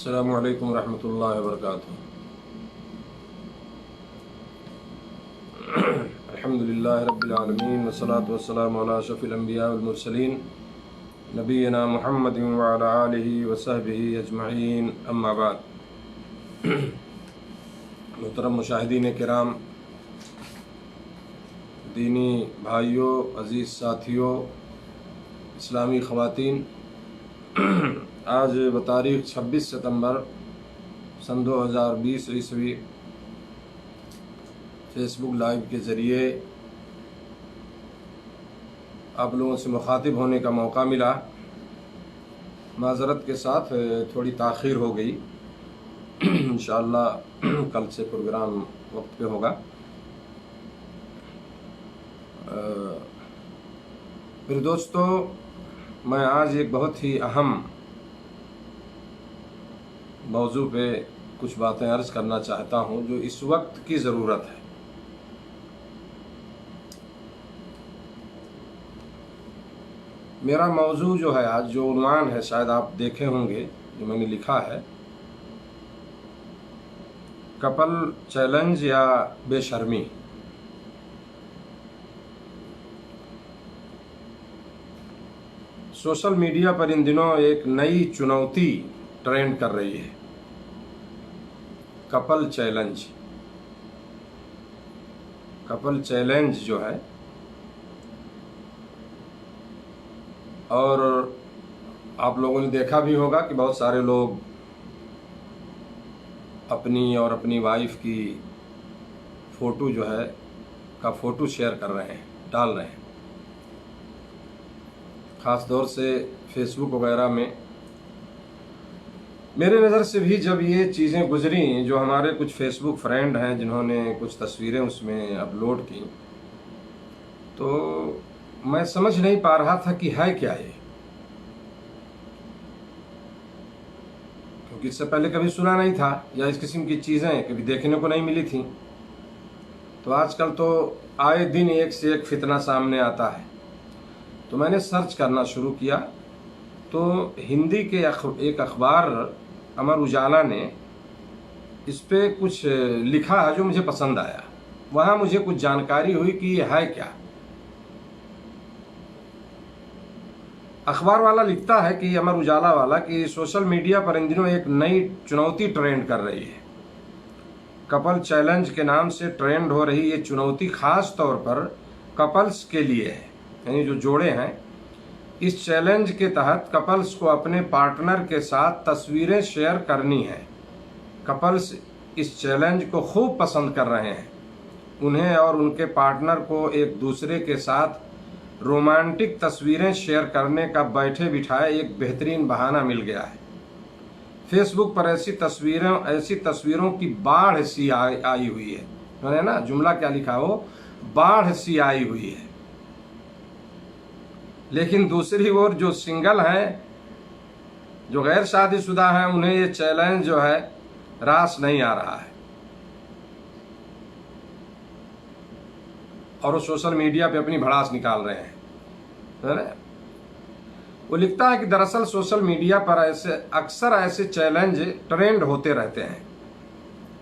السلام علیکم ورحمۃ اللہ وبرکاتہ۔ الحمد للہ رب العالمین والصلاة والسلام علی اشرف الانبیاء والمرسلین نبینا محمد وعلی آلہ وصحبہ اجمعین، اما بعد۔ محترم مشاہدین کرام، دینی بھائیوں، عزیز ساتھیوں، اسلامی خواتین، آج بتاریخ 26 ستمبر سن 2020 عیسوی فیس بک لائیو کے ذریعے آپ لوگوں سے مخاطب ہونے کا موقع ملا۔ معذرت کے ساتھ تھوڑی تاخیر ہو گئی، انشاءاللہ کل سے پروگرام وقت پہ ہوگا۔ پھر دوستو، میں آج ایک بہت ہی اہم موضوع پہ کچھ باتیں عرض کرنا چاہتا ہوں جو اس وقت کی ضرورت ہے۔ میرا موضوع جو ہے آج، جو عنوان ہے، شاید آپ دیکھے ہوں گے جو میں نے لکھا ہے، کپل چیلنج یا بے شرمی۔ سوشل میڈیا پر ان دنوں ایک نئی چنوتی ٹرینڈ کر رہی ہے، کپل چیلنج۔ کپل چیلنج جو ہے، اور آپ لوگوں نے دیکھا بھی ہوگا کہ بہت سارے لوگ اپنی اور اپنی وائف کی فوٹو جو ہے فوٹو شیئر کر رہے ہیں، ڈال رہے ہیں۔ خاص طور سے فیس بک وغیرہ میں میرے نظر سے بھی جب یہ چیزیں گزریں، جو ہمارے کچھ فیس بک فرینڈ ہیں جنہوں نے کچھ تصویریں اس میں اپلوڈ کی، تو میں سمجھ نہیں پا رہا تھا کہ ہے کیا یہ، کیونکہ اس سے پہلے کبھی سنا نہیں تھا یا اس قسم کی چیزیں کبھی دیکھنے کو نہیں ملی تھیں۔ تو آج کل تو آئے دن ایک سے ایک فتنہ سامنے آتا ہے۔ تو میں نے سرچ کرنا شروع کیا، تو ہندی کے ایک اخبار امر اجالا نے اس پہ کچھ لکھا ہے جو مجھے پسند آیا۔ وہاں مجھے کچھ جانکاری ہوئی کہ یہ ہے کیا۔ اخبار والا لکھتا ہے کہ امر اجالا والا کہ سوشل میڈیا پر ان دنوں ایک نئی چنوتی ٹرینڈ کر رہی ہے۔ کپل چیلنج کے نام سے ٹرینڈ ہو رہی یہ چنوتی خاص طور پر کپلز کے لیے ہے، یعنی جو جوڑے ہیں۔ اس چیلنج کے تحت کپلز کو اپنے پارٹنر کے ساتھ تصویریں شیئر کرنی ہیں۔ کپلز اس چیلنج کو خوب پسند کر رہے ہیں۔ انہیں اور ان کے پارٹنر کو ایک دوسرے کے ساتھ رومانٹک تصویریں شیئر کرنے کا بیٹھے بٹھائے ایک بہترین بہانہ مل گیا ہے۔ فیس بک پر ایسی تصویروں کی باڑھ سی آئی ہوئی ہے۔ انہوں نے نا جملہ کیا لکھا ہو، باڑھ سی آئی ہوئی ہے۔ لیکن دوسری اور جو سنگل ہیں، جو غیر شادی شدہ ہیں، انہیں یہ چیلنج جو ہے راس نہیں آ رہا ہے، اور وہ سوشل میڈیا پہ اپنی بھڑاس نکال رہے ہیں۔ وہ لکھتا ہے کہ دراصل سوشل میڈیا پر اکثر ایسے چیلنج ٹرینڈ ہوتے رہتے ہیں،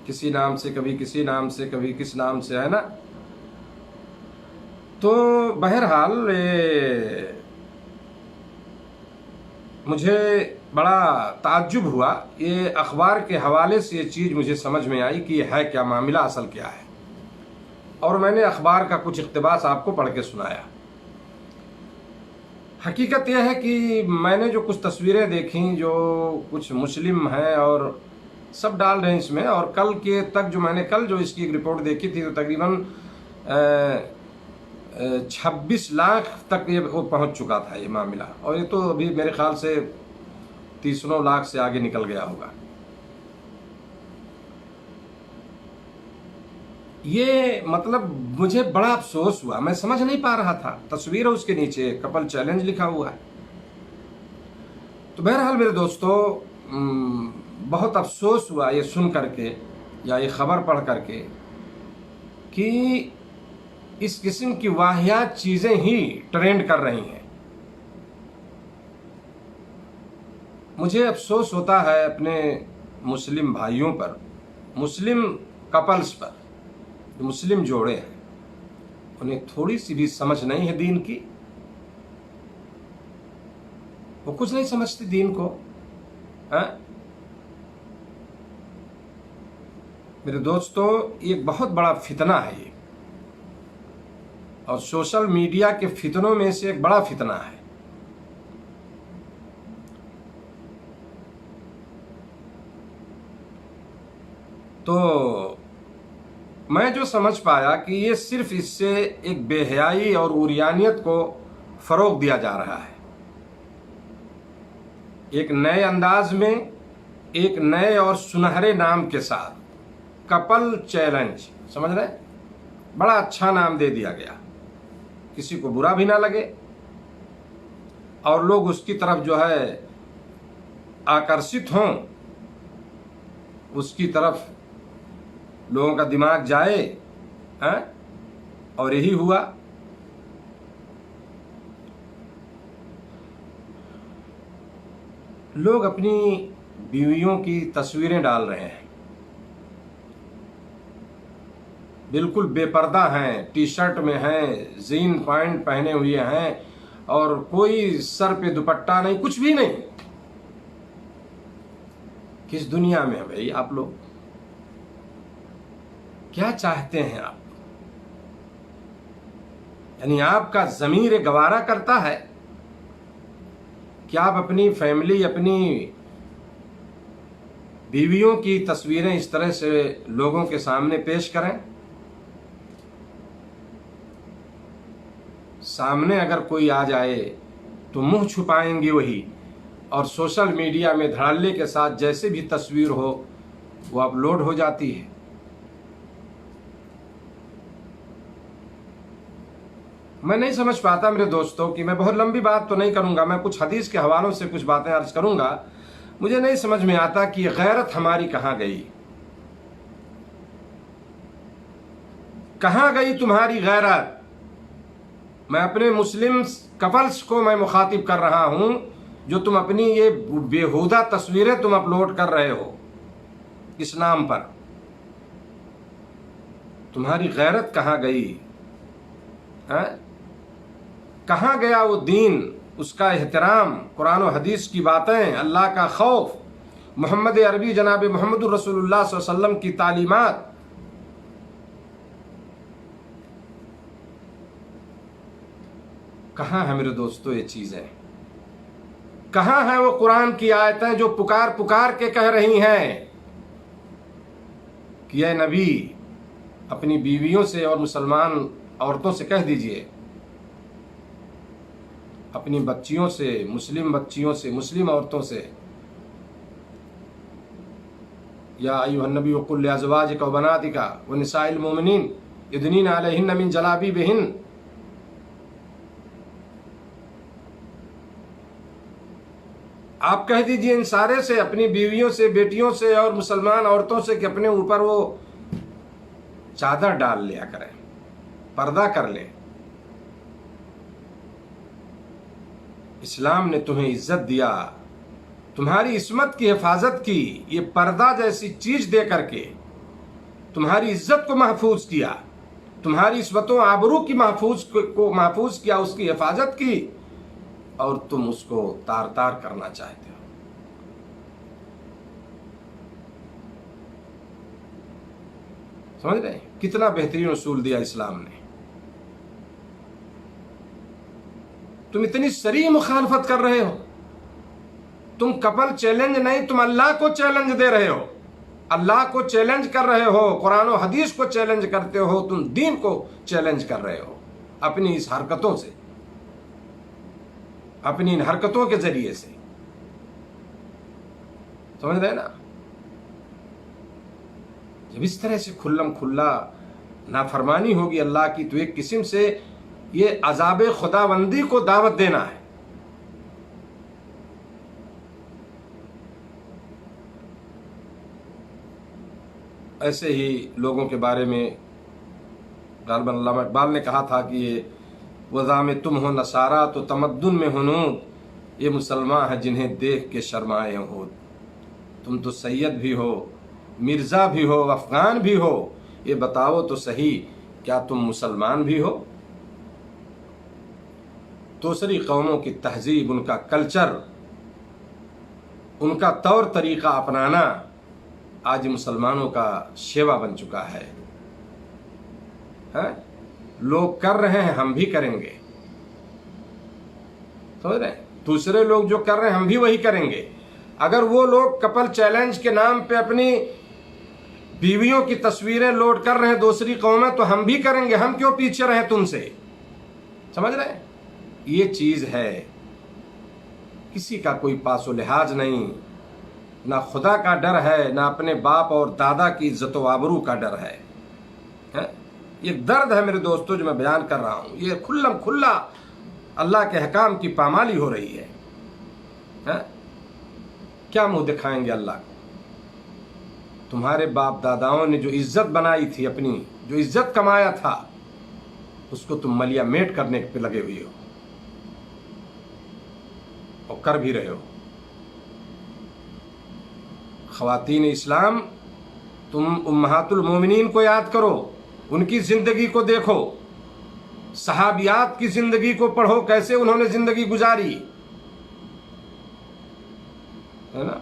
کسی نام سے، کبھی کسی نام سے، کبھی کس نام سے، ہے نا۔ تو بہرحال مجھے بڑا تعجب ہوا، یہ اخبار کے حوالے سے یہ چیز مجھے سمجھ میں آئی کہ یہ ہے کیا، معاملہ اصل کیا ہے، اور میں نے اخبار کا کچھ اقتباس آپ کو پڑھ کے سنایا۔ حقیقت یہ ہے کہ میں نے جو کچھ تصویریں دیکھیں، جو کچھ مسلم ہیں اور سب ڈال رہے ہیں اس میں، اور کل کے تک جو میں نے کل جو اس کی ایک رپورٹ دیکھی تھی، تو تقریباً 26 لاکھ تک یہ پہنچ چکا تھا یہ معاملہ، اور یہ تو ابھی میرے خیال سے 30 لاکھ سے آگے نکل گیا ہوگا۔ یہ مطلب مجھے بڑا افسوس ہوا، میں سمجھ نہیں پا رہا تھا۔ تصویر ہے اس کے نیچے کپل چیلنج لکھا ہوا ہے۔ تو بہرحال میرے دوستو، بہت افسوس ہوا یہ سن کر کے، یا یہ خبر پڑھ کر کے، کہ اس قسم کی واہیات چیزیں ہی ٹرینڈ کر رہی ہیں۔ مجھے افسوس ہوتا ہے اپنے مسلم بھائیوں پر، مسلم کپلز پر، جو مسلم جوڑے ہیں، انہیں تھوڑی سی بھی سمجھ نہیں ہے دین کی. وہ کچھ نہیں سمجھتے دین کو. میرے دوستو، ایک بہت بڑا فتنہ ہے یہ، اور سوشل میڈیا کے فتنوں میں سے ایک بڑا فتنہ ہے. تو میں جو سمجھ پایا کہ یہ صرف اس سے ایک بے حیائی اور عریانیت کو فروغ دیا جا رہا ہے. ایک نئے انداز میں، ایک نئے اور سنہرے نام کے ساتھ، کپل چیلنج، سمجھ رہے؟ بڑا اچھا نام دے دیا گیا، کسی کو برا بھی نہ لگے، اور لوگ اس کی طرف جو ہے آکرشت ہوں، اس کی طرف لوگوں کا دماغ جائے. اور یہی ہوا. لوگ اپنی بیویوں کی تصویریں ڈال رہے ہیں، بالکل بے پردہ ہیں، ٹی شرٹ میں ہیں، جین پینٹ پہنے ہوئے ہیں، اور کوئی سر پہ دوپٹہ نہیں، کچھ بھی نہیں. کس دنیا میں ہیں بھائی آپ لوگ؟ کیا چاہتے ہیں آپ؟ یعنی آپ کا ضمیر گوارا کرتا ہے کہ آپ اپنی فیملی، اپنی بیویوں کی تصویریں اس طرح سے لوگوں کے سامنے پیش کریں؟ سامنے اگر کوئی آ جائے تو منہ چھپائیں گی وہی، اور سوشل میڈیا میں دھڑلے کے ساتھ جیسے بھی تصویر ہو وہ اپلوڈ ہو جاتی ہے. میں نہیں سمجھ پاتا میرے دوستوں کہ میں بہت لمبی بات تو نہیں کروں گا، میں کچھ حدیث کے حوالوں سے کچھ باتیں عرض کروں گا. مجھے نہیں سمجھ میں آتا کہ یہ غیرت ہماری کہاں گئی؟ کہاں گئی تمہاری غیرت؟ میں اپنے مسلم کپلز کو میں مخاطب کر رہا ہوں، جو تم اپنی یہ بیہودہ تصویریں تم اپلوڈ کر رہے ہو اس نام پر. تمہاری غیرت کہاں گئی؟ کہاں گیا وہ دین، اس کا احترام، قرآن و حدیث کی باتیں، اللہ کا خوف، محمد عربی جناب محمد الرسول اللہ صلی اللہ علیہ وسلم کی تعلیمات؟ کہاں ہے میرے دوستو یہ چیزیں؟ کہاں ہیں وہ قرآن کی آیتیں جو پکار پکار کے کہہ رہی ہیں کہ اے نبی اپنی بیویوں سے اور مسلمان عورتوں سے کہہ دیجئے، اپنی بچیوں سے، مسلم بچیوں سے، مسلم عورتوں سے، یا ایھا النبی قل لازواجک و بناتک و نساء المؤمنین یدنین علیہن من جلابیبہن. آپ کہہ دیجئے ان سارے سے، اپنی بیویوں سے، بیٹیوں سے اور مسلمان عورتوں سے، کہ اپنے اوپر وہ چادر ڈال لیا کریں، پردہ کر لیں. اسلام نے تمہیں عزت دیا، تمہاری عصمت کی حفاظت کی، یہ پردہ جیسی چیز دے کر کے تمہاری عزت کو محفوظ کیا، تمہاری عصمت و آبرو کی محفوظ کیا، اس کی حفاظت کی، اور تم اس کو تار تار کرنا چاہتے ہو. سمجھ رہے ہیں کتنا بہترین اصول دیا اسلام نے؟ تم اتنی صریح مخالفت کر رہے ہو. تم کپل چیلنج نہیں، تم اللہ کو چیلنج دے رہے ہو، اللہ کو چیلنج کر رہے ہو، قرآن و حدیث کو چیلنج کرتے ہو، تم دین کو چیلنج کر رہے ہو اپنی اس حرکتوں سے، اپنی ان حرکتوں کے ذریعے سے. سمجھ رہے نا؟ جب اس طرح سے کھلم کھلا نافرمانی ہوگی اللہ کی، تو ایک قسم سے یہ عذاب خداوندی کو دعوت دینا ہے. ایسے ہی لوگوں کے بارے میں غالباً علامہ اقبال نے کہا تھا کہ یہ وضع میں تم ہو نصارہ تو تمدن میں ہنود، یہ مسلمان ہیں جنہیں دیکھ کے شرمائے ہو. تم تو سید بھی ہو، مرزا بھی ہو، افغان بھی ہو، یہ بتاؤ تو صحیح کیا تم مسلمان بھی ہو؟ دوسری قوموں کی تہذیب، ان کا کلچر، ان کا طور طریقہ اپنانا آج مسلمانوں کا شیوا بن چکا ہے. لوگ کر رہے ہیں، ہم بھی کریں گے. سمجھ رہے ہیں؟ دوسرے لوگ جو کر رہے ہیں ہم بھی وہی کریں گے. اگر وہ لوگ کپل چیلنج کے نام پہ اپنی بیویوں کی تصویریں لوڈ کر رہے ہیں دوسری قومیں، تو ہم بھی کریں گے. ہم کیوں پیچھے رہیں تم سے؟ سمجھ رہے ہیں؟ یہ چیز ہے. کسی کا کوئی پاس و لحاظ نہیں، نہ خدا کا ڈر ہے، نہ اپنے باپ اور دادا کی عزت و آبرو کا ڈر ہے. یہ درد ہے میرے دوستو جو میں بیان کر رہا ہوں. یہ کھلم کھلا اللہ کے حکام کی پامالی ہو رہی ہے. کیا منہ دکھائیں گے اللہ کو؟ تمہارے باپ داداؤں نے جو عزت بنائی تھی، اپنی جو عزت کمایا تھا، اس کو تم ملیا میٹ کرنے پہ لگے ہوئے ہو، اور کر بھی رہے ہو. خواتین اسلام، تم امہات المومنین کو یاد کرو، ان کی زندگی کو دیکھو، صحابیات کی زندگی کو پڑھو، کیسے انہوں نے زندگی گزاری ہے نا.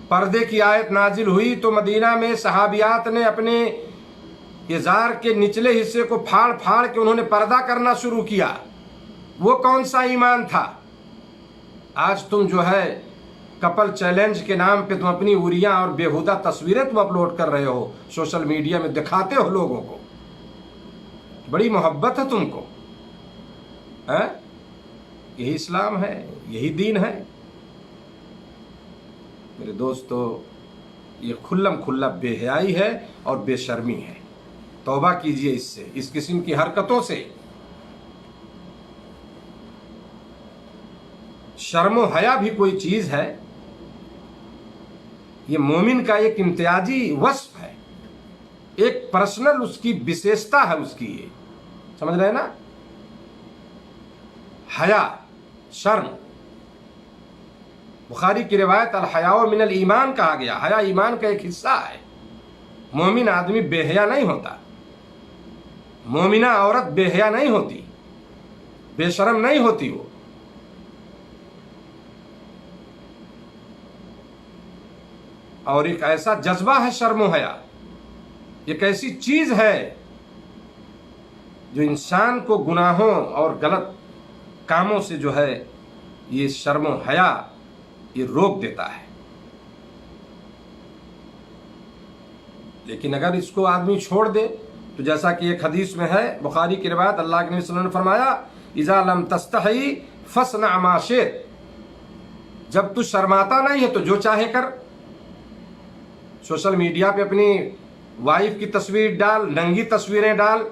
پردے کی آیت نازل ہوئی تو مدینہ میں صحابیات نے اپنے ازار کے نچلے حصے کو پھاڑ پھاڑ کے انہوں نے پردہ کرنا شروع کیا. وہ کون سا ایمان تھا؟ آج تم جو ہے کپل چیلنج کے نام پہ تم اپنی اوریاں اور بیہودہ تصویریں تم اپلوڈ کر رہے ہو، سوشل میڈیا میں دکھاتے ہو لوگوں کو. بڑی محبت ہے تم کو. یہی اسلام ہے، یہی دین ہے میرے دوستو. یہ کھلم کھلا بے حیائی ہے اور بے شرمی ہے. توبہ کیجئے اس سے، اس قسم کی حرکتوں سے. شرم و حیا بھی کوئی چیز ہے، یہ مومن کا ایک امتیازی وصف ہے، ایک پرسنل اس کی وشیشتا ہے اس کی. یہ سمجھ رہے ہیں نا؟ حیا، شرم. بخاری کی روایت الحیاء من الایمان کہا گیا. حیا ایمان کا ایک حصہ ہے. مومن آدمی بے حیا نہیں ہوتا، مومنہ عورت بے حیا نہیں ہوتی، بے شرم نہیں ہوتی. وہ اور ایک ایسا جذبہ ہے شرم و حیا، ایک ایسی چیز ہے جو انسان کو گناہوں اور غلط کاموں سے جو ہے یہ شرم و حیا یہ روک دیتا ہے. لیکن اگر اس کو آدمی چھوڑ دے تو جیسا کہ ایک حدیث میں ہے بخاری کی روایت، اللہ کے نبی صلی اللہ علیہ وسلم نے فرمایا اذا لم تستحی فاصنع ما شئت. جب تو شرماتا نہیں ہے تو جو چاہے کر. سوشل میڈیا پہ اپنی وائف کی تصویر ڈال، ننگی تصویریں ڈال،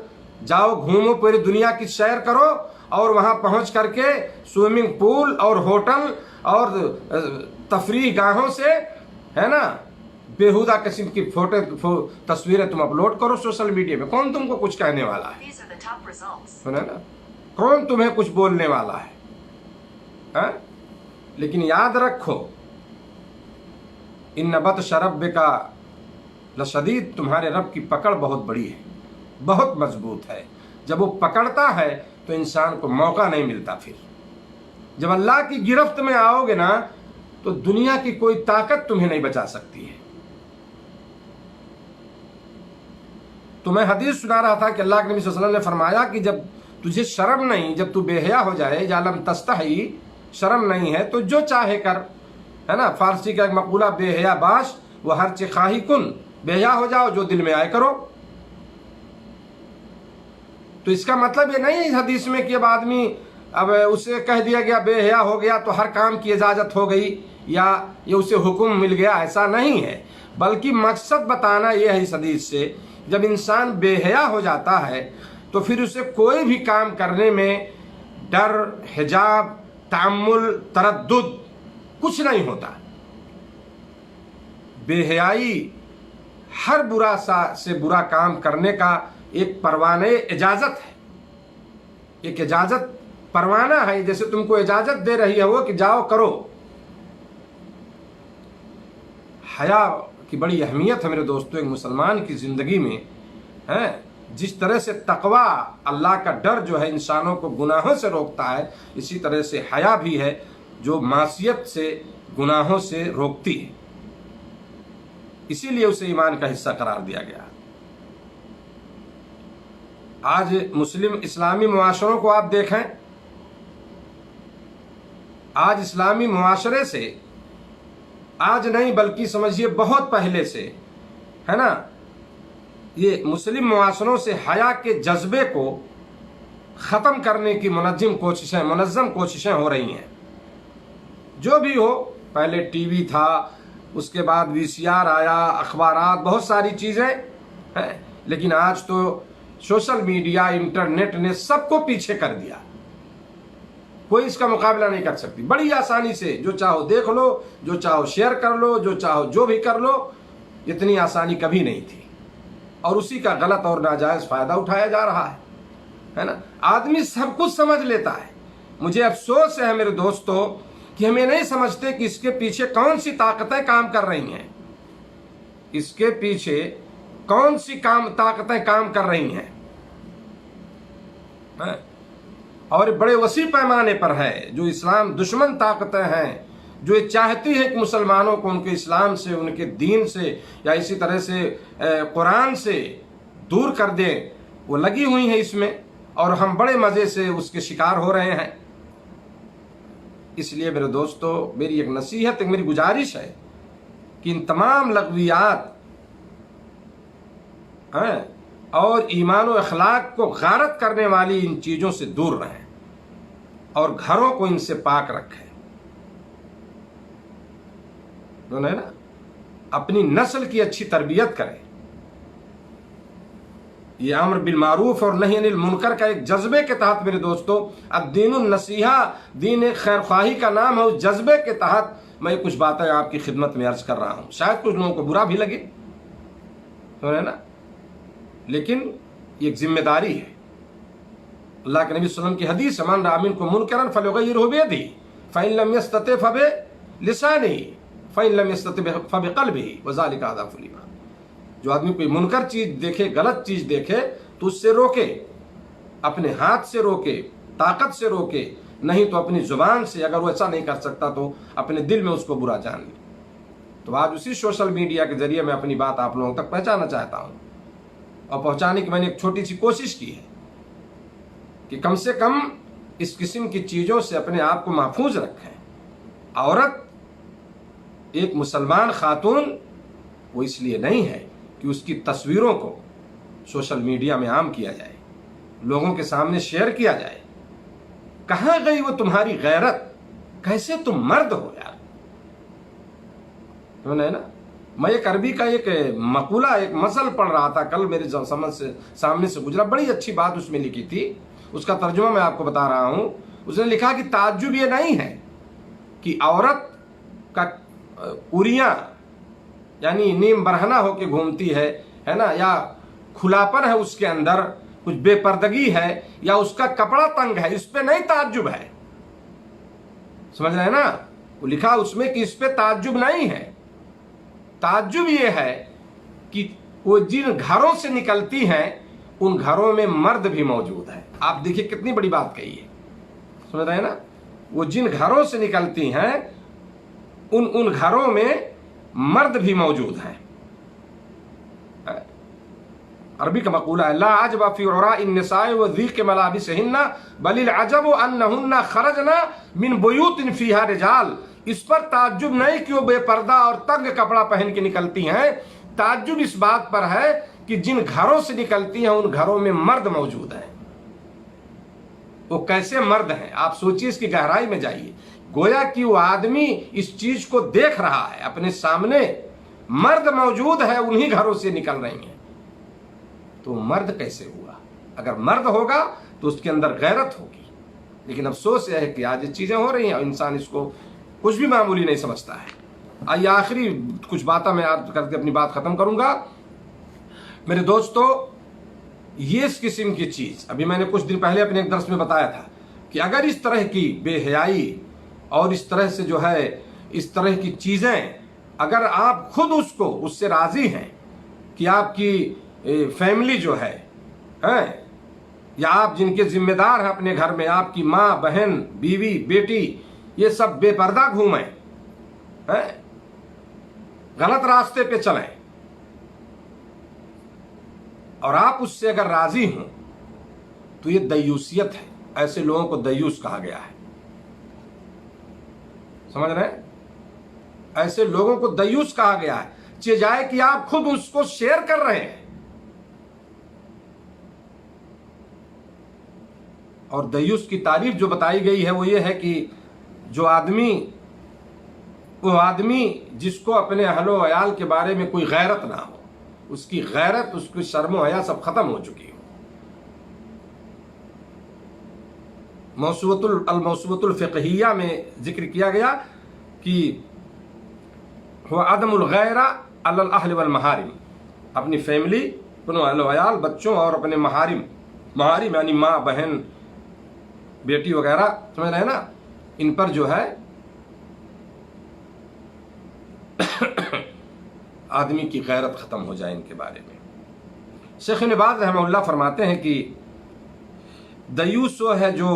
جاؤ گھومو، پوری دنیا کی سیر کرو، اور وہاں پہنچ کر کے سوئمنگ پول اور ہوٹل اور تفریح گاہوں سے ہے نا بیہودہ قسم کی تصویریں تم اپلوڈ کرو سوشل میڈیا میں. کون تم کو کچھ کہنے والا ہے نا؟ کون تمہیں کچھ بولنے والا ہے؟ لیکن یاد رکھو ان بطش ربک لشدید، تمہارے رب کی پکڑ بہت بڑی ہے، بہت مضبوط ہے. جب وہ پکڑتا ہے تو انسان کو موقع نہیں ملتا. پھر جب اللہ کی گرفت میں آؤ گے نا تو دنیا کی کوئی طاقت تمہیں نہیں بچا سکتی ہے. تو میں حدیث سنا رہا تھا کہ اللہ کے نبی صلی اللہ علیہ وسلم نے فرمایا کہ جب تجھے شرم نہیں، جب تو بے حیا ہو جائے، یا لم تستحی، شرم نہیں ہے تو جو چاہے کر. ہے نا، فارسی کا ایک مقولہ بے حیا باش وہ ہر چہ خواہی کن. بے حیا ہو جاؤ، جو دل میں آئے کرو. تو اس کا مطلب یہ نہیں ہے اس حدیث میں کہ اب آدمی اب اسے کہہ دیا گیا بے حیا ہو گیا تو ہر کام کی اجازت ہو گئی یا یہ اسے حکم مل گیا، ایسا نہیں ہے. بلکہ مقصد بتانا یہ ہے اس حدیث سے، جب انسان بے حیا ہو جاتا ہے تو پھر اسے کوئی بھی کام کرنے میں ڈر، حجاب، تعمل، تردد کچھ نہیں ہوتا. بے حیائی ہر برا سے برا کام کرنے کا ایک پروانہ اجازت ہے، ایک اجازت پروانہ ہے، جیسے تم کو اجازت دے رہی ہے وہ کہ جاؤ کرو۔ حیا کی بڑی اہمیت ہے میرے دوستو ایک مسلمان کی زندگی میں ہے۔ جس طرح سے تقوی، اللہ کا ڈر جو ہے انسانوں کو گناہوں سے روکتا ہے، اسی طرح سے حیا بھی ہے جو معصیت سے، گناہوں سے روکتی ہے، اسی لیے اسے ایمان کا حصہ قرار دیا گیا۔ آج مسلم اسلامی معاشروں کو آپ دیکھیں، آج اسلامی معاشرے سے، آج نہیں بلکہ سمجھیے بہت پہلے سے ہے نا، یہ مسلم معاشروں سے حیا کے جذبے کو ختم کرنے کی منظم کوششیں ہو رہی ہیں۔ جو بھی ہو، پہلے ٹی وی تھا، اس کے بعد وی سی آر آیا، اخبارات، بہت ساری چیزیں ہیں، لیکن آج تو سوشل میڈیا، انٹرنیٹ نے سب کو پیچھے کر دیا۔ کوئی اس کا مقابلہ نہیں کر سکتی، بڑی آسانی سے جو چاہو دیکھ لو، جو چاہو شیئر کر لو، جو چاہو جو بھی کر لو۔ اتنی آسانی کبھی نہیں تھی، اور اسی کا غلط اور ناجائز فائدہ اٹھایا جا رہا ہے نا۔ آدمی سب کچھ سمجھ لیتا ہے، مجھے افسوس ہے میرے دوستو کہ ہم یہ نہیں سمجھتے کہ اس کے پیچھے کون سی طاقتیں کام کر رہی ہیں، اس کے پیچھے کون سی طاقتیں کام کر رہی ہیں، اور بڑے وسیع پیمانے پر ہے۔ جو اسلام دشمن طاقتیں ہیں، جو یہ چاہتی ہے کہ مسلمانوں کو ان کے اسلام سے، ان کے دین سے، یا اسی طرح سے قرآن سے دور کر دیں، وہ لگی ہوئی ہیں اس میں، اور ہم بڑے مزے سے اس کے شکار ہو رہے ہیں۔ اس لیے میرے دوستو، میری ایک نصیحت، ایک میری گزارش ہے کہ ان تمام لغویات اور ایمان و اخلاق کو غارت کرنے والی ان چیزوں سے دور رہیں، اور گھروں کو ان سے پاک رکھیں، نا، اپنی نسل کی اچھی تربیت کریں۔ یہ امر بالمعروف اور نہی عن المنکر کا ایک جذبے کے تحت میرے دوستو، الدین النصیحہ، دین خیر خواہی کا نام ہے، اس جذبے کے تحت میں کچھ باتیں آپ کی خدمت میں عرض کر رہا ہوں۔ شاید کچھ لوگوں کو برا بھی لگے، نا، لیکن یہ ایک ذمہ داری ہے۔ اللہ کے نبی صلی اللہ علیہ وسلم کی حدیث، من رأى منکم منکرا فلیغیرہ بیدہ فإن لم یستطع فبلسانہ فإن لم یستطع فبقلبہ وذلک اضعف الایمان۔ جو آدمی کوئی منکر چیز دیکھے، غلط چیز دیکھے، تو اس سے روکے، اپنے ہاتھ سے روکے، طاقت سے روکے، نہیں تو اپنی زبان سے۔ اگر وہ ایسا نہیں کر سکتا تو اپنے دل میں اس کو برا جان لے۔ تو آج اسی سوشل میڈیا کے ذریعے میں اپنی بات آپ لوگوں تک پہنچانا چاہتا ہوں، اور پہنچانے کی میں نے ایک چھوٹی سی کوشش کی ہے کہ کم سے کم اس قسم کی چیزوں سے اپنے آپ کو محفوظ رکھیں۔ عورت، ایک مسلمان خاتون، وہ اس لیے نہیں ہے کہ اس کی تصویروں کو سوشل میڈیا میں عام کیا جائے، لوگوں کے سامنے شیئر کیا جائے۔ کہاں گئی وہ تمہاری غیرت؟ کیسے تم مرد ہو یار؟ تو نا، میں ایک عربی کا ایک مقولہ، ایک مثل پڑھ رہا تھا کل، میرے سمجھ سے سامنے سے گزرا، بڑی اچھی بات اس میں لکھی تھی، اس کا ترجمہ میں آپ کو بتا رہا ہوں۔ اس نے لکھا کہ تعجب یہ نہیں ہے کہ عورت کا اریاں، یعنی نیم برہنہ ہو کے گھومتی ہے نا، یا کھلاپن ہے اس کے اندر، کچھ بے پردگی ہے، یا اس کا کپڑا تنگ ہے، اس پہ نہیں تعجب ہے۔ سمجھ رہے ہیں نا؟ وہ لکھا اس میں کہ اس پہ تعجب نہیں ہے، تعجب یہ ہے کہ وہ جن گھروں سے نکلتی ہیں ان گھروں میں مرد بھی موجود ہے۔ آپ دیکھیے کتنی بڑی بات کہی ہے، سمجھ رہے ہیں نا؟ وہ جن گھروں سے نکلتی ہیں ان گھروں میں مرد بھی موجود ہیں۔ عربی کا مقولہ ہے، لا عجب فی عراء النساء وضیق ملابسہن بل العجب انہن خرجن من بیوت فیہا رجال۔ اس پر تعجب نہیں کہ وہ بے پردہ اور تنگ کپڑا پہن کے نکلتی ہیں، تعجب اس بات پر ہے کہ جن گھروں سے نکلتی ہیں ان گھروں میں مرد موجود ہیں۔ وہ کیسے مرد ہیں آپ سوچیے، اس کی گہرائی میں جائیے۔ گویا کہ وہ آدمی اس چیز کو دیکھ رہا ہے، اپنے سامنے مرد موجود ہے، انہی گھروں سے نکل رہی ہیں۔ تو مرد کیسے ہوا؟ اگر مرد ہوگا تو اس کے اندر غیرت ہوگی، لیکن افسوس یہ ہے کہ آج یہ چیزیں ہو رہی ہیں اور انسان اس کو کچھ بھی معمولی نہیں سمجھتا ہے۔ آئیے آخری کچھ باتیں میں عرض کر کے اپنی بات ختم کروں گا۔ میرے دوستو، یہ اس قسم کی چیز ابھی میں نے کچھ دن پہلے اپنے ایک درس میں بتایا تھا کہ اگر اس طرح کی بے حیائی اور اس طرح سے جو ہے اس طرح کی چیزیں اگر آپ خود اس سے راضی ہیں کہ آپ کی فیملی جو ہے یا آپ جن کے ذمہ دار ہیں اپنے گھر میں، آپ کی ماں، بہن، بیوی، بیٹی، یہ سب بے پردہ گھومیں، غلط راستے پہ چلیں، اور آپ اس سے اگر راضی ہوں تو یہ دیوسیت ہے. ایسے لوگوں کو دیوس کہا گیا ہے. سمجھ رہے ہیں؟ ایسے لوگوں کو دیوس کہا گیا ہے. جائے کہ آپ خود اس کو شیئر کر رہے ہیں. اور دیوس کی تعریف جو بتائی گئی ہے وہ یہ ہے کہ وہ آدمی جس کو اپنے اہل و عیال کے بارے میں کوئی غیرت نہ ہو، اس کی غیرت، اس کی شرم و حیا سب ختم ہو چکی ہو. الموسوعۃ الفقہیہ میں ذکر کیا گیا کہ وہ عدم الغیرہ علی الاہل والمحارم، اپنی فیملی، اپنے اہل و عیال، بچوں اور اپنے محارم یعنی ماں، بہن، بیٹی وغیرہ، سمجھ رہے ہیں نا، ان پر جو ہے آدمی کی غیرت ختم ہو جائے ان کے بارے میں. شیخ ابن باز رحمہ اللہ فرماتے ہیں کہ دیوس وہ ہے جو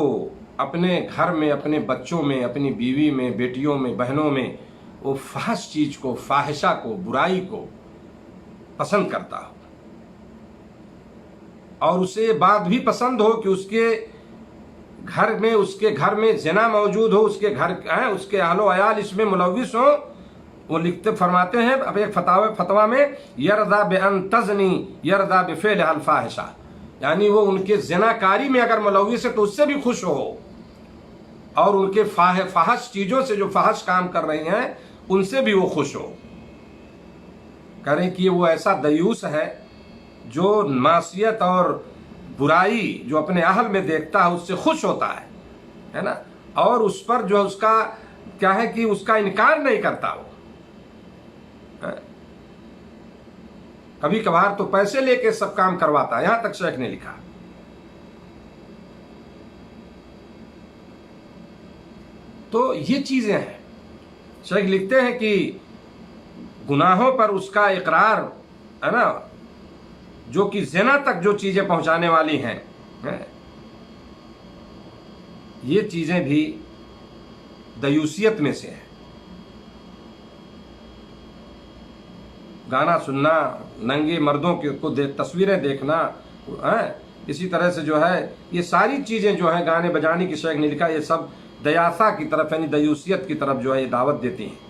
اپنے گھر میں، اپنے بچوں میں، اپنی بیوی میں، بیٹیوں میں، بہنوں میں وہ فحش چیز کو، فاحشہ کو، برائی کو پسند کرتا ہو، اور اسے یہ بات بھی پسند ہو کہ اس کے گھر میں زنا موجود ہو، اس کے اہل و عیال اس میں ملوث ہو. وہ لکھتے فرماتے ہیں اب ایک فتویٰ میں، یرضا بان تزنی یرضا بفعلها الفاحشہ، یعنی وہ ان کے زنا کاری میں اگر ملوث ہے تو اس سے بھی خوش ہو، اور ان کے فحش چیزوں سے جو فحش کام کر رہی ہیں ان سے بھی وہ خوش ہو. کہہ رہے ہیں کہ وہ ایسا دیوس ہے جو معصیت اور برائی جو اپنے اہل میں دیکھتا ہے اس سے خوش ہوتا ہے نا، اور اس پر جو اس کا کیا ہے کہ اس کا انکار نہیں کرتا. وہ کبھی کبھار تو پیسے لے کے سب کام کرواتا ہے، یہاں تک شیخ نے لکھا. تو یہ چیزیں ہیں. شیخ لکھتے ہیں کہ گناہوں پر اس کا اقرار ہے نا، جو کہ زنا تک جو چیزیں پہنچانے والی ہیں، یہ چیزیں بھی دیوسیت میں سے ہیں. گانا سننا، ننگے مردوں کو تصویریں دیکھنا، اسی طرح سے جو ہے یہ ساری چیزیں جو ہیں گانے بجانے کی شیخ نے لکھا، یہ سب دیاسا کی طرف یعنی دیوسیت کی طرف جو ہے یہ دعوت دیتی ہیں.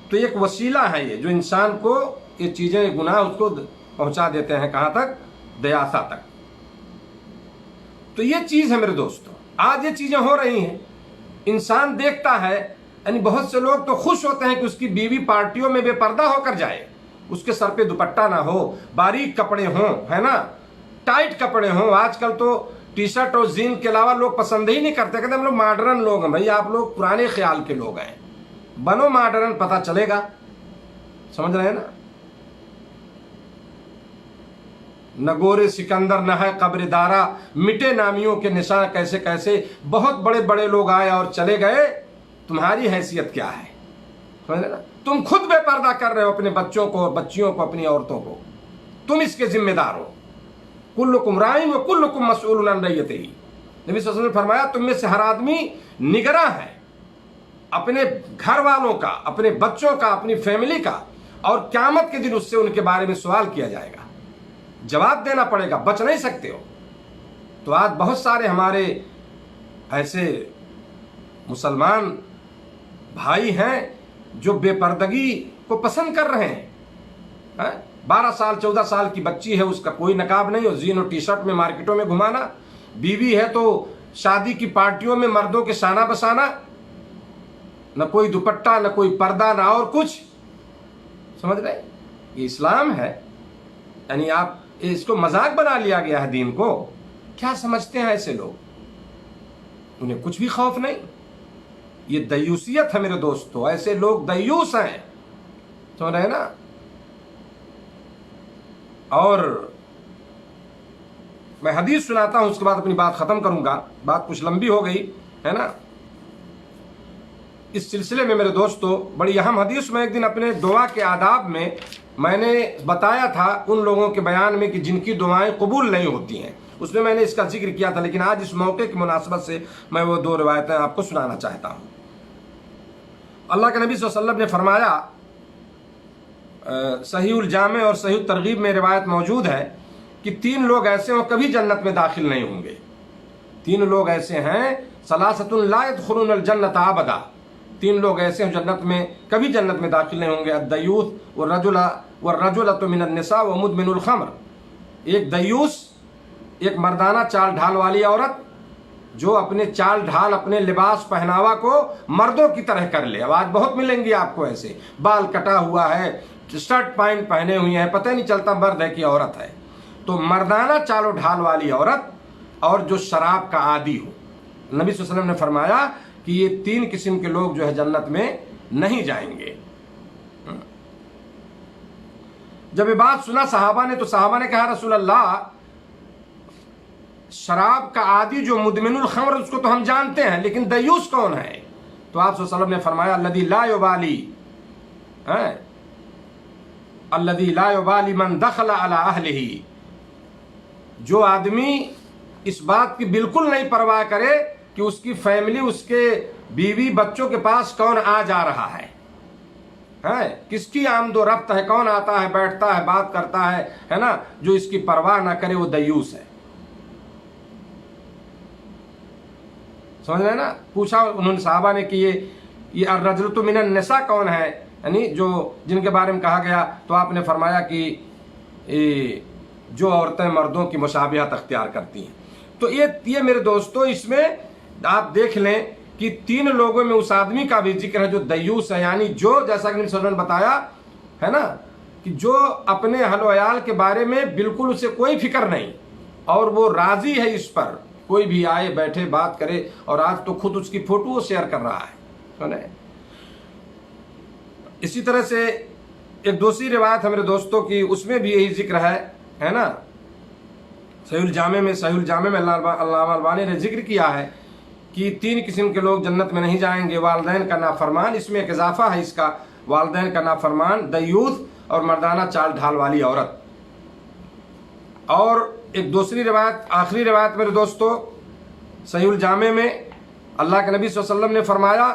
تو ایک وسیلہ ہے یہ جو انسان کو یہ چیزیں گناہ اس کو پہنچا دیتے ہیں، کہاں تک؟ دیاسا تک. تو یہ چیز ہے میرے دوستوں، آج یہ چیزیں ہو رہی ہیں. انسان دیکھتا ہے، یعنی بہت سے لوگ تو خوش ہوتے ہیں کہ اس کی بیوی پارٹیوں میں بے پردہ ہو کر جائے، اس کے سر پہ دوپٹہ نہ ہو، باریک کپڑے ہوں، ہے نا، ٹائٹ کپڑے ہوں. آج کل تو ٹی شرٹ اور جین کے علاوہ لوگ پسند ہی نہیں کرتے، کہتے ہم لوگ ماڈرن لوگ ہیں. بھائی آپ لوگ پرانے خیال کے لوگ ہیں، بنو ماڈرن، پتہ چلے گا. سمجھ رہے ہیں نا؟ نگورے سکندر نہ ہے قبر دارا، مٹے نامیوں کے نشان کیسے کیسے. بہت بڑے بڑے لوگ آئے اور چلے گئے، تمہاری حیثیت کیا ہے؟ سمجھ رہے نا؟ تم خود بے پردہ کر رہے ہو اپنے بچوں کو، بچیوں کو، اپنی عورتوں کو. تم اس کے ذمہ دار ہو. کلکم راعٍ وکلکم مسئول عن رعیتہ. نبی صلی اللہ علیہ وسلم نے فرمایا تم میں سے ہر آدمی نگراں ہے اپنے گھر والوں کا، اپنے بچوں کا، اپنی فیملی کا، اور قیامت کے دن اس سے ان کے بارے میں سوال کیا جائے گا، جواب دینا پڑے گا، بچ نہیں سکتے ہو. تو آج بہت سارے ہمارے ایسے مسلمان بھائی ہیں جو بے پردگی کو پسند کر رہے ہیں. 12 سال 14 سال کی بچی ہے، اس کا کوئی نقاب نہیں، اور جین اور ٹی شرٹ میں مارکیٹوں میں گھمانا. بیوی ہے تو شادی کی پارٹیوں میں مردوں کے شانہ بسانا، نہ کوئی دوپٹہ، نہ کوئی پردہ، نہ اور کچھ. سمجھ رہے؟ یہ اسلام ہے؟ یعنی آپ اس کو مذاق بنا لیا گیا ہے دین کو. کیا سمجھتے ہیں ایسے لوگ؟ انہیں کچھ بھی خوف نہیں. یہ دیوسیت ہے میرے دوستو، ایسے لوگ دیوس ہیں. سمجھ رہے ہیں نا؟ اور میں حدیث سناتا ہوں، اس کے بعد اپنی بات ختم کروں گا، بات کچھ لمبی ہو گئی ہے نا۔ اس سلسلے میں میرے دوستو بڑی اہم حدیث میں ایک دن اپنے دعا کے آداب میں نے بتایا تھا ان لوگوں کے بیان میں کہ جن کی دعائیں قبول نہیں ہوتی ہیں، اس میں نے اس کا ذکر کیا تھا، لیکن آج اس موقع کی مناسبت سے میں وہ 2 روایتیں آپ کو سنانا چاہتا ہوں۔ اللہ کے نبی صلی اللہ علیہ وسلم نے فرمایا، صحیح الجامع اور صحیح الترغیب میں روایت موجود ہے کہ 3 لوگ ایسے ہیں کبھی جنت میں داخل نہیں ہوں گے۔ 3 لوگ ایسے ہیں، ثلاثۃ لا يدخلون الجنۃ ابدا، 3 لوگ ایسے ہیں جنت میں کبھی جنت میں داخل نہیں ہوں گے۔ الدیوث والرجلۃ من النساء ومدمن الخمر، ایک دیوس، ایک مردانہ چال ڈھال والی عورت جو اپنے چال ڈھال اپنے لباس پہناوا کو مردوں کی طرح کر لے۔ اب آج بہت ملیں گی آپ کو ایسے، بال کٹا ہوا ہے، شرٹ پینٹ پہنے ہوئی ہیں، پتہ نہیں چلتا مرد ہے کہ عورت ہے۔ تو مردانہ چال و ڈھال والی عورت اور جو شراب کا عادی ہو، نبی صلی اللہ علیہ وسلم نے فرمایا کہ یہ 3 قسم کے لوگ جو ہے جنت میں نہیں جائیں گے۔ جب یہ بات سنا صحابہ نے تو صحابہ نے کہا رسول اللہ، شراب کا عادی جو مدمن الخمر اس کو تو ہم جانتے ہیں، لیکن دیوس کون ہے؟ تو آپ صلی اللہ علیہ وسلم نے فرمایا الذی لا یبالی، الذی لا یبالی من دخل علی اہلہ، جو آدمی اس بات کی بالکل نہیں پرواہ کرے کہ اس کی فیملی، اس کے بیوی بچوں کے پاس کون آ جا رہا ہے، کس کی آمد و رفت ہے، کون آتا ہے بیٹھتا ہے بات کرتا ہے نا، جو اس کی پرواہ نہ کرے وہ دیوس ہے۔ سمجھ رہے ہیں نا؟ پوچھا انہوں نے صحابہ نے کہ یہ الرجلۃ من النساء کون ہے، یعنی جو جن کے بارے میں کہا گیا، تو آپ نے فرمایا کہ جو عورتیں مردوں کی مشابہت اختیار کرتی ہیں۔ تو یہ میرے دوستو اس میں آپ دیکھ لیں کہ 3 لوگوں میں اس آدمی کا بھی ذکر ہے جو دیوس ہے، یعنی جو جیسا کہ نبی صلی اللہ علیہ وسلم نے بتایا ہے نا کہ جو اپنے اہل و عیال کے بارے میں بالکل اسے کوئی فکر نہیں اور وہ راضی ہے اس پر، کوئی بھی آئے بیٹھے بات کرے، اور آج تو خود اس کی فوٹو شیئر کر رہا ہے۔ اسی طرح سے ایک دوسری روایت ہے میرے دوستوں کی، اس میں بھی یہی ذکر ہے نا، صحیح الجامع میں علامہ البانی نے ذکر کیا ہے کہ 3 قسم کے لوگ جنت میں نہیں جائیں گے۔ والدین کا نافرمان، اس میں ایک اضافہ ہے اس کا، والدین کا نافرمان، دیوث اور مردانہ چال ڈھال والی عورت۔ اور ایک دوسری روایت، آخری روایت میرے دوستو، صحیح الجامع میں اللہ کے نبی صلی اللہ علیہ وسلم نے فرمایا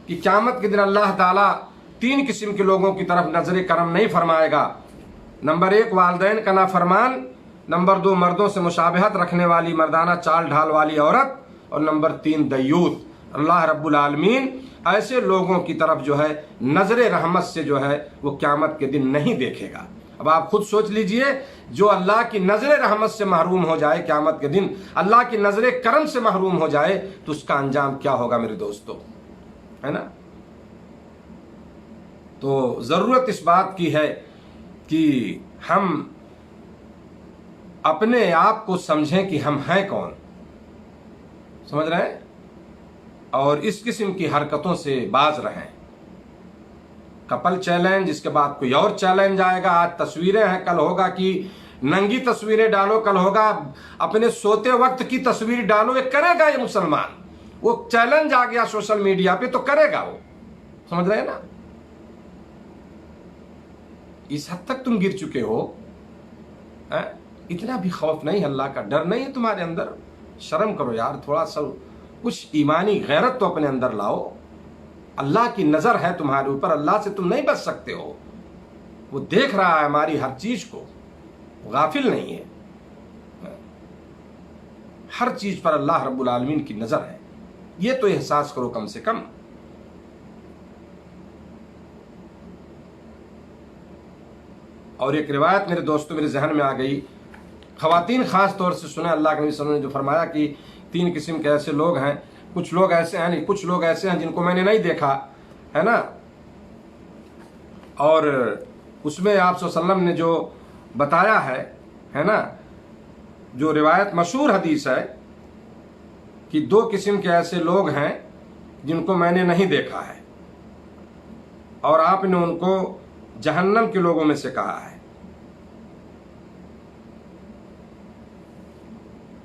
کہ قیامت کے دن اللہ تعالیٰ 3 قسم کے لوگوں کی طرف نظر کرم نہیں فرمائے گا۔ نمبر 1 والدین کا نافرمان، نمبر 2 مردوں سے مشابہت رکھنے والی مردانہ چال ڈھال والی عورت، اور نمبر 3 دیوث۔ اللہ رب العالمین ایسے لوگوں کی طرف جو ہے نظر رحمت سے جو ہے وہ قیامت کے دن نہیں دیکھے گا۔ اب آپ خود سوچ لیجئے، جو اللہ کی نظر رحمت سے محروم ہو جائے قیامت کے دن، اللہ کی نظر کرم سے محروم ہو جائے، تو اس کا انجام کیا ہوگا میرے دوستو، ہے نا؟ تو ضرورت اس بات کی ہے کہ ہم اپنے آپ کو سمجھیں کہ ہم ہیں کون، سمجھ رہے ہیں، اور اس قسم کی حرکتوں سے باز رہیں۔ کپل چیلنج، اس کے بعد کوئی اور چیلنج آئے گا، آج تصویریں ہیں، کل ہوگا کہ ننگی تصویریں ڈالو، کل ہوگا اپنے سوتے وقت کی تصویر ڈالو۔ یہ کرے گا یہ مسلمان، وہ چیلنج آ گیا سوشل میڈیا پہ تو کرے گا وہ، سمجھ رہے ہیں نا؟ اس حد تک تم گر چکے ہو، اتنا بھی خوف نہیں، اللہ کا ڈر نہیں ہے تمہارے اندر؟ شرم کرو یار، تھوڑا سا کچھ ایمانی غیرت تو اپنے اندر لاؤ۔ اللہ کی نظر ہے تمہارے اوپر، اللہ سے تم نہیں بچ سکتے ہو، وہ دیکھ رہا ہے ہماری ہر چیز کو، غافل نہیں ہے، ہر چیز پر اللہ رب العالمین کی نظر ہے، یہ تو احساس کرو کم سے کم۔ اور ایک روایت میرے دوستوں میرے ذہن میں آ گئی، خواتین خاص طور سے سنیں، اللہ کے نبی صلی اللہ علیہ وسلم نے جو فرمایا کہ 3 قسم کے ایسے لوگ ہیں، کچھ لوگ ایسے ہیں جن کو میں نے نہیں دیکھا، ہے نا؟ اور اس میں آپ صلی اللہ علیہ وسلم نے جو بتایا ہے نا، جو روایت مشہور حدیث ہے کہ 2 قسم کے ایسے لوگ ہیں جن کو میں نے نہیں دیکھا ہے، اور آپ نے ان کو جہنم کے لوگوں میں سے کہا ہے۔